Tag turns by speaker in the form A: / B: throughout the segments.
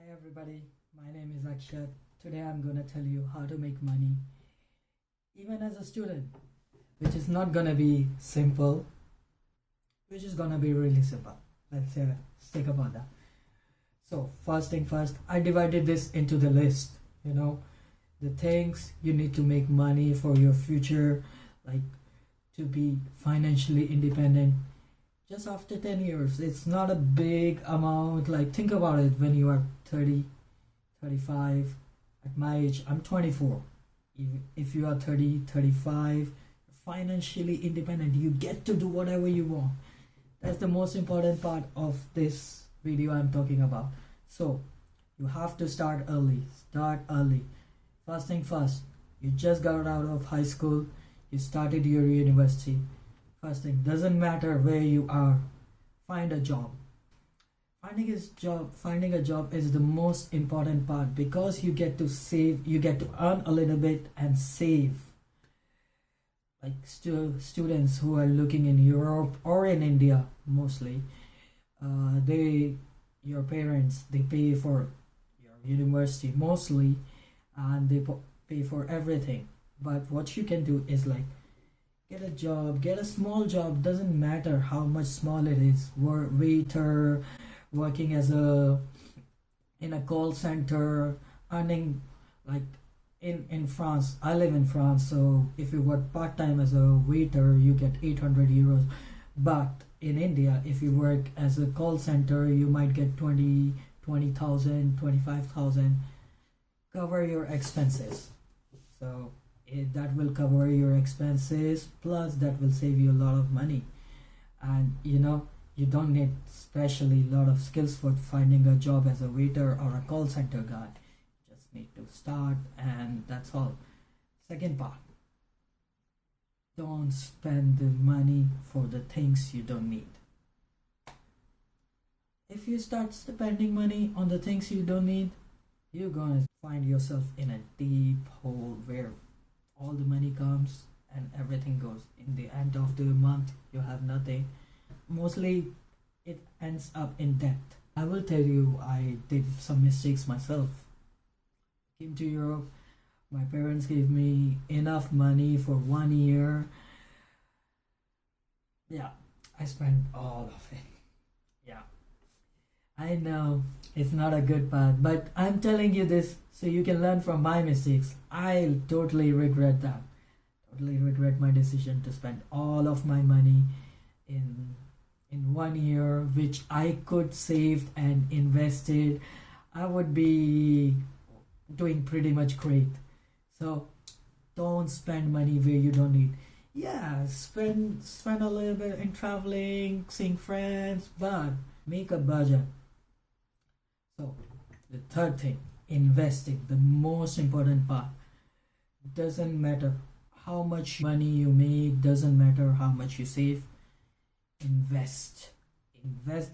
A: Hi everybody, my name is Akshat. Today I'm gonna tell you how to make money even as a student, which is not gonna be simple, which is gonna be really simple. Let's stick about that. So first thing first, I divided this into the list. You know, the things you need to make money for your future, like to be financially independent. Just after 10 years, it's not a big amount. Like, think about it when you are 30, 35. At my age, I'm 24. If you are 30, 35, financially independent, you get to do whatever you want. That's the most important part of this video I'm talking about. So, you have to start early. Start early. First thing first, you just got out of high school, you started your university. First thing, doesn't matter where you are, find a job. Finding a job is the most important part because you get to save, you get to earn a little bit and save. Like students who are looking in Europe or in India mostly, your parents, they pay for your university mostly, and they pay for everything. But what you can do is like, get a job, get a small job, doesn't matter how much small it is. Waiter, working as in a call center, earning like in France. I live in France, so if you work part-time as a waiter, you get 800 euros. But in India, if you work as a call center, you might get 20,000, 25,000. Cover your expenses. So that will cover your expenses, plus that will save you a lot of money. And you don't need especially a lot of skills for finding a job as a waiter or a call center guy. You just need to start, and that's all. Second part, don't spend the money for the things you don't need. If you start spending money on the things you don't need, you're gonna find yourself in a deep hole where all the money comes and everything goes. In the end of the month, you have nothing. Mostly it ends up in debt. I will tell you, I did some mistakes myself. Came to Europe, my parents gave me enough money for 1 year. Yeah, I spent all of it. Yeah, I know it's not a good part, but I'm telling you this so you can learn from my mistakes. I totally regret that. Totally regret my decision to spend all of my money in 1 year, which I could save and invested. I would be doing pretty much great. So don't spend money where you don't need. Yeah, spend a little bit in traveling, seeing friends, but make a budget. So the third thing, investing, the most important part. Doesn't matter how much money you make, doesn't matter how much you save. Invest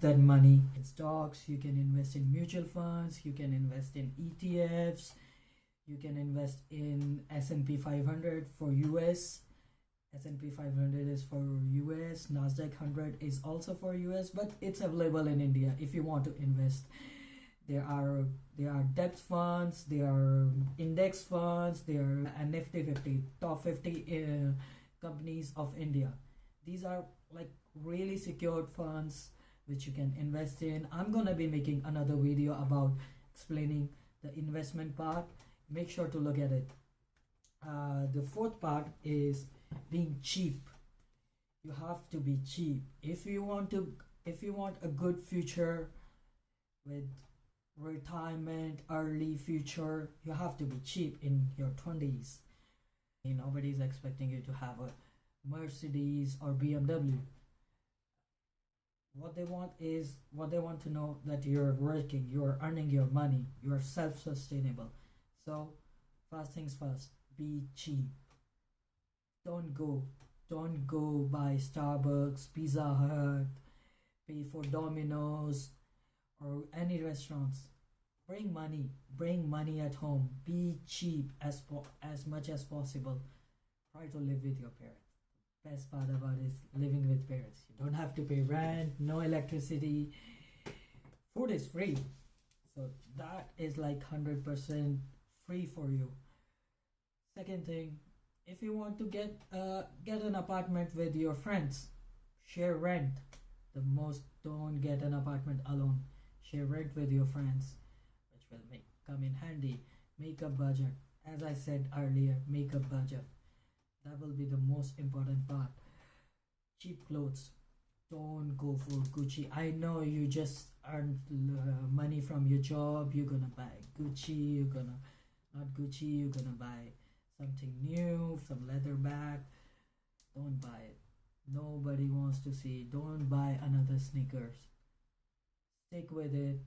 A: that money in stocks. You can invest in mutual funds, you can invest in ETFs, you can invest in S&P 500 for US. S&P 500 is for US, Nasdaq 100 is also for US, but it's available in India if you want to invest. There are debt funds, there are index funds, there are Nifty 50, top 50 companies of India. These are like really secured funds which you can invest in. I'm gonna be making another video about explaining the investment part. Make sure to look at it. The fourth part is being cheap. You have to be cheap if you want a good future with retirement, early future. You have to be cheap in your 20s. Nobody's expecting you to have a Mercedes or BMW. What they want to know that you're working, you're earning your money, you're self-sustainable. So first things first, be cheap. Don't go buy Starbucks, Pizza Hut, pay for Domino's or any restaurants. Bring money at home. Be cheap as much as possible. Try to live with your parents. Best part about it is living with parents. You don't have to pay rent, no electricity. Food is free. So that is like 100% free for you. Second thing, if you want to get an apartment with your friends, share rent. The most, don't get an apartment alone. Share rent with your friends, which will come in handy. Make a budget. As I said earlier, make a budget. That will be the most important part. Cheap clothes. Don't go for Gucci. I know you just earned money from your job. You're gonna buy Gucci. You're gonna not Gucci. You're gonna buy something new, some leather bag. Don't buy it. Nobody wants to see. Don't buy another sneakers. Stick with it.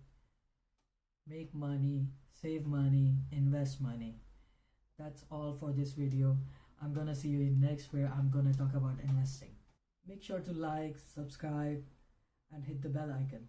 A: Make money, save money, invest money. That's all for this video. I'm gonna see you in next where I'm gonna talk about investing. Make sure to like, subscribe, and hit the bell icon.